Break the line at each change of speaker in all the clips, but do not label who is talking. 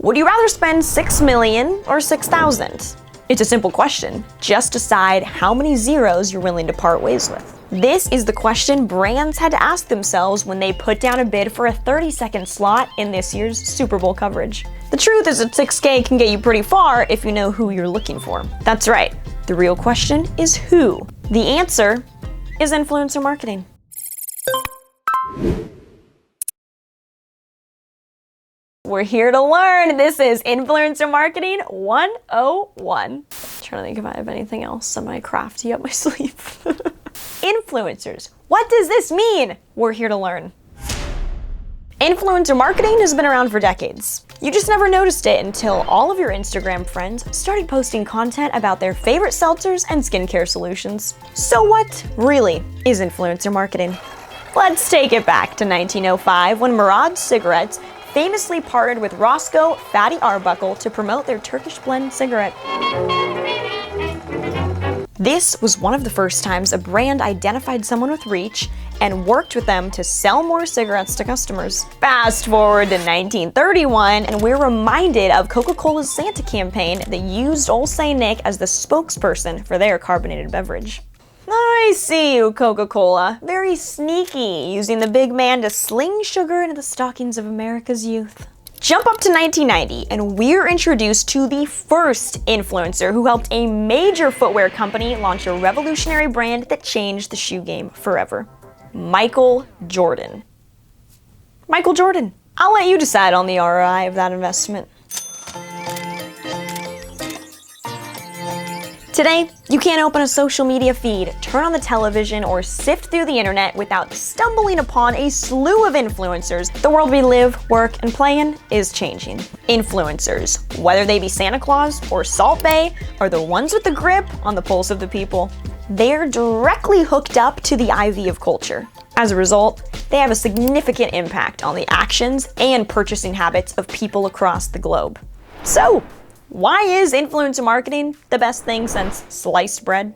Would you rather spend 6 million or 6,000? It's a simple question. Just decide how many zeros you're willing to part ways with. This is the question brands had to ask themselves when they put down a bid for a 30-second slot in this year's Super Bowl coverage. The truth is that 6K can get you pretty far if you know who you're looking for. That's right. The real question is who. The answer is influencer marketing. We're here to learn. This is Influencer Marketing 101. I'm trying to think if I have anything else semi-crafty up my sleeve. Influencers. What does this mean? We're here to learn. Influencer marketing has been around for decades. You just never noticed it until all of your Instagram friends started posting content about their favorite seltzers and skincare solutions. So what really is influencer marketing? Let's take it back to 1905 when Murad Cigarettes famously partnered with Roscoe Fatty Arbuckle to promote their Turkish blend cigarette. This was one of the first times a brand identified someone with reach and worked with them to sell more cigarettes to customers. Fast forward to 1931, and we're reminded of Coca-Cola's Santa campaign that used Old Saint Nick as the spokesperson for their carbonated beverage. I see you, Coca-Cola. Very sneaky, using the big man to sling sugar into the stockings of America's youth. Jump up to 1990, and we're introduced to the first influencer who helped a major footwear company launch a revolutionary brand that changed the shoe game forever. Michael Jordan. Michael Jordan. I'll let you decide on the ROI of that investment. Today, you can't open a social media feed, turn on the television, or sift through the internet without stumbling upon a slew of influencers. The world we live, work, and play in is changing. Influencers, whether they be Santa Claus or Salt Bae, are the ones with the grip on the pulse of the people. They're directly hooked up to the IV of culture. As a result, they have a significant impact on the actions and purchasing habits of people across the globe. So, why is influencer marketing the best thing since sliced bread?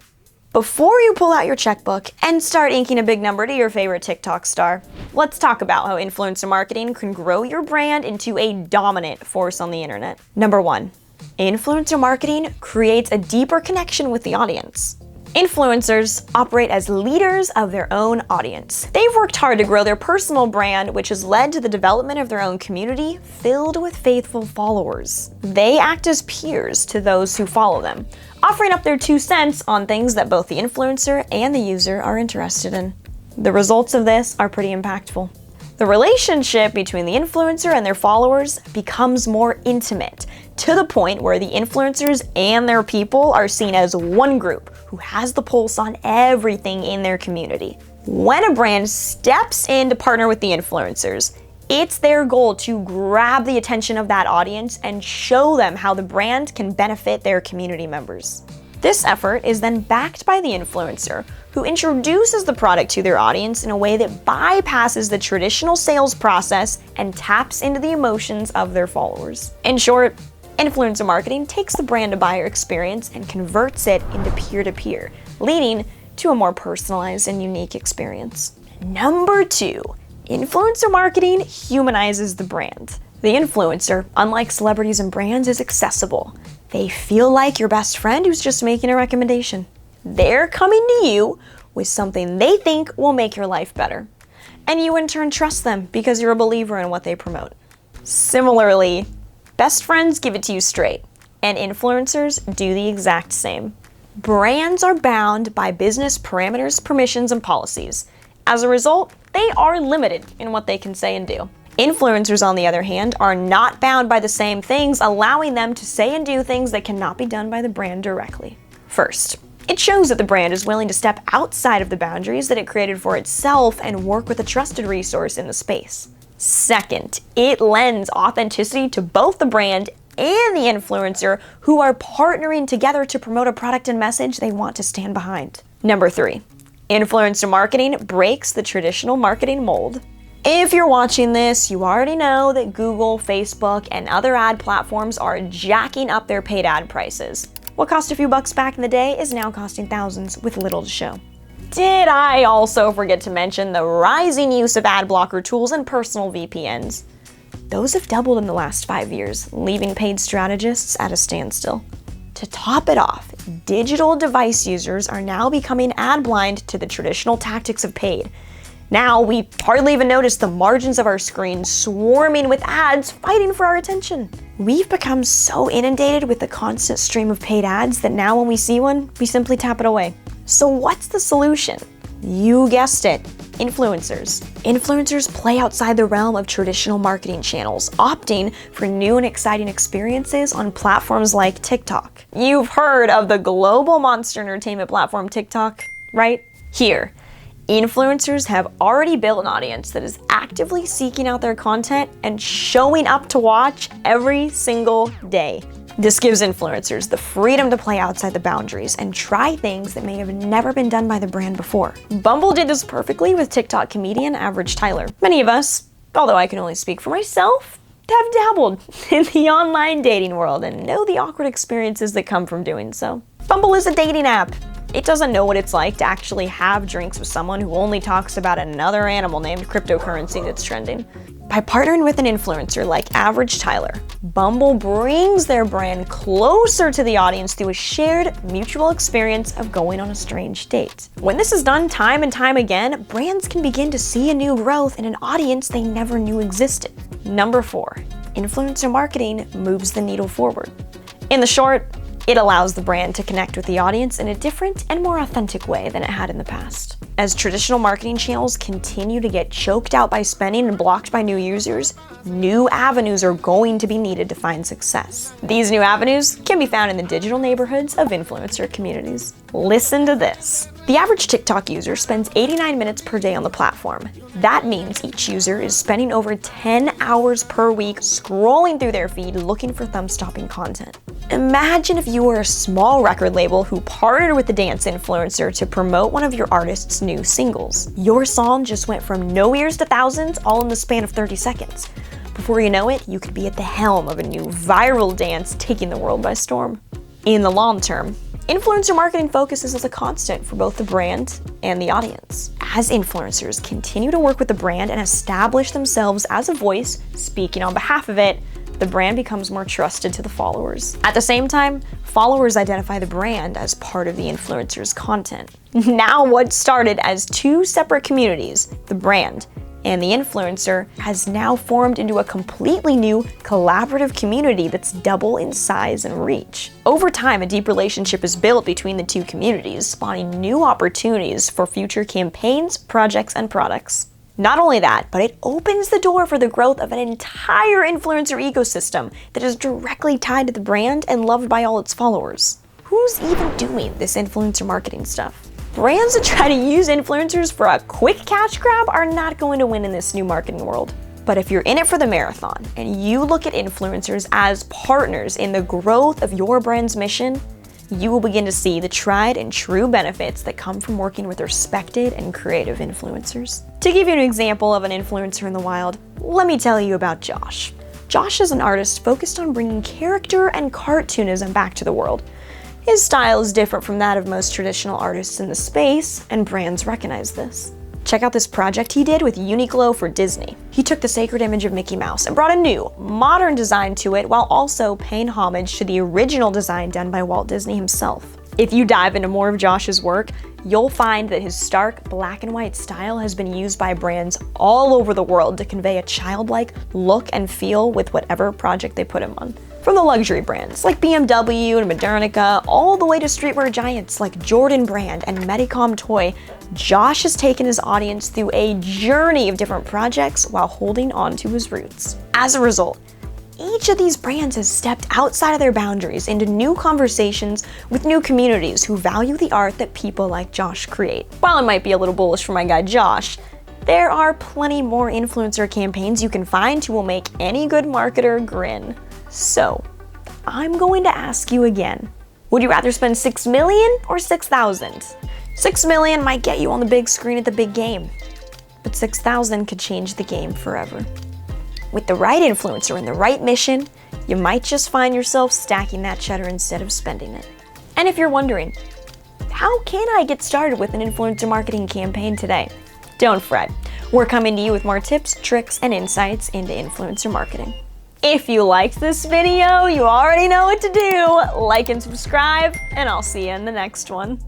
Before you pull out your checkbook and start inking a big number to your favorite TikTok star, let's talk about how influencer marketing can grow your brand into a dominant force on the internet. Number 1, influencer marketing creates a deeper connection with the audience. Influencers operate as leaders of their own audience. They've worked hard to grow their personal brand, which has led to the development of their own community filled with faithful followers. They act as peers to those who follow them, offering up their 2 cents on things that both the influencer and the user are interested in. The results of this are pretty impactful. The relationship between the influencer and their followers becomes more intimate, to the point where the influencers and their people are seen as one group who has the pulse on everything in their community. When a brand steps in to partner with the influencers, it's their goal to grab the attention of that audience and show them how the brand can benefit their community members. This effort is then backed by the influencer, who introduces the product to their audience in a way that bypasses the traditional sales process and taps into the emotions of their followers. In short, influencer marketing takes the brand-to-buyer experience and converts it into peer-to-peer, leading to a more personalized and unique experience. Number 2, influencer marketing humanizes the brand. The influencer, unlike celebrities and brands, is accessible. They feel like your best friend who's just making a recommendation. They're coming to you with something they think will make your life better. And you in turn trust them because you're a believer in what they promote. Similarly, best friends give it to you straight, and influencers do the exact same. Brands are bound by business parameters, permissions, and policies. As a result, they are limited in what they can say and do. Influencers, on the other hand, are not bound by the same things, allowing them to say and do things that cannot be done by the brand directly. First, it shows that the brand is willing to step outside of the boundaries that it created for itself and work with a trusted resource in the space. Second, it lends authenticity to both the brand and the influencer who are partnering together to promote a product and message they want to stand behind. Number 3, influencer marketing breaks the traditional marketing mold. If you're watching this, you already know that Google, Facebook, and other ad platforms are jacking up their paid ad prices. What cost a few bucks back in the day is now costing thousands with little to show. Did I also forget to mention the rising use of ad blocker tools and personal VPNs? those have doubled in the last 5 years, leaving paid strategists at a standstill. To top it off, digital device users are now becoming ad blind to the traditional tactics of paid. Now we hardly even notice the margins of our screen swarming with ads fighting for our attention. We've become so inundated with the constant stream of paid ads that now when we see one, we simply tap it away. So what's the solution? You guessed it, influencers. Influencers play outside the realm of traditional marketing channels, opting for new and exciting experiences on platforms like TikTok. You've heard of the global monster entertainment platform TikTok, right? Here, influencers have already built an audience that is actively seeking out their content and showing up to watch every single day. This gives influencers the freedom to play outside the boundaries and try things that may have never been done by the brand before. Bumble did this perfectly with TikTok comedian Average Tyler. Many of us, although I can only speak for myself, have dabbled in the online dating world and know the awkward experiences that come from doing so. Bumble is a dating app. It doesn't know what it's like to actually have drinks with someone who only talks about another animal named cryptocurrency that's trending. By partnering with an influencer like Average Tyler, Bumble brings their brand closer to the audience through a shared mutual experience of going on a strange date. When this is done time and time again, brands can begin to see a new growth in an audience they never knew existed. Number 4, influencer marketing moves the needle forward. In the short, it allows the brand to connect with the audience in a different and more authentic way than it had in the past. As traditional marketing channels continue to get choked out by spending and blocked by new users, new avenues are going to be needed to find success. These new avenues can be found in the digital neighborhoods of influencer communities. Listen to this. The average TikTok user spends 89 minutes per day on the platform. That means each user is spending over 10 hours per week scrolling through their feed looking for thumb-stopping content. Imagine if you were a small record label who partnered with a dance influencer to promote one of your artist's new singles. Your song just went from no ears to thousands all in the span of 30 seconds. Before you know it, you could be at the helm of a new viral dance taking the world by storm. In the long term, influencer marketing focuses as a constant for both the brand and the audience. As influencers continue to work with the brand and establish themselves as a voice speaking on behalf of it, the brand becomes more trusted to the followers. At the same time, followers identify the brand as part of the influencer's content. Now what started as 2 separate communities, the brand and the influencer, has now formed into a completely new collaborative community that's double in size and reach. Over time, a deep relationship is built between the 2 communities, spawning new opportunities for future campaigns, projects, and products. Not only that, but it opens the door for the growth of an entire influencer ecosystem that is directly tied to the brand and loved by all its followers. Who's even doing this influencer marketing stuff? Brands that try to use influencers for a quick cash grab are not going to win in this new marketing world. But if you're in it for the marathon and you look at influencers as partners in the growth of your brand's mission, you will begin to see the tried and true benefits that come from working with respected and creative influencers. To give you an example of an influencer in the wild, let me tell you about Josh. Josh is an artist focused on bringing character and cartoonism back to the world. His style is different from that of most traditional artists in the space, and brands recognize this. Check out this project he did with Uniqlo for Disney. He took the sacred image of Mickey Mouse and brought a new, modern design to it while also paying homage to the original design done by Walt Disney himself. If you dive into more of Josh's work, you'll find that his stark black and white style has been used by brands all over the world to convey a childlike look and feel with whatever project they put him on. From the luxury brands like BMW and Modernica, all the way to streetwear giants like Jordan Brand and Medicom Toy, Josh has taken his audience through a journey of different projects while holding on to his roots. As a result, each of these brands has stepped outside of their boundaries into new conversations with new communities who value the art that people like Josh create. While it might be a little bullish for my guy Josh, there are plenty more influencer campaigns you can find who will make any good marketer grin. So, I'm going to ask you again, would you rather spend $6 million or $6,000? $6 million might get you on the big screen at the big game, but $6,000 could change the game forever. With the right influencer and the right mission, you might just find yourself stacking that cheddar instead of spending it. And if you're wondering, how can I get started with an influencer marketing campaign today? Don't fret. We're coming to you with more tips, tricks, and insights into influencer marketing. If you liked this video, you already know what to do. Like and subscribe, and I'll see you in the next one.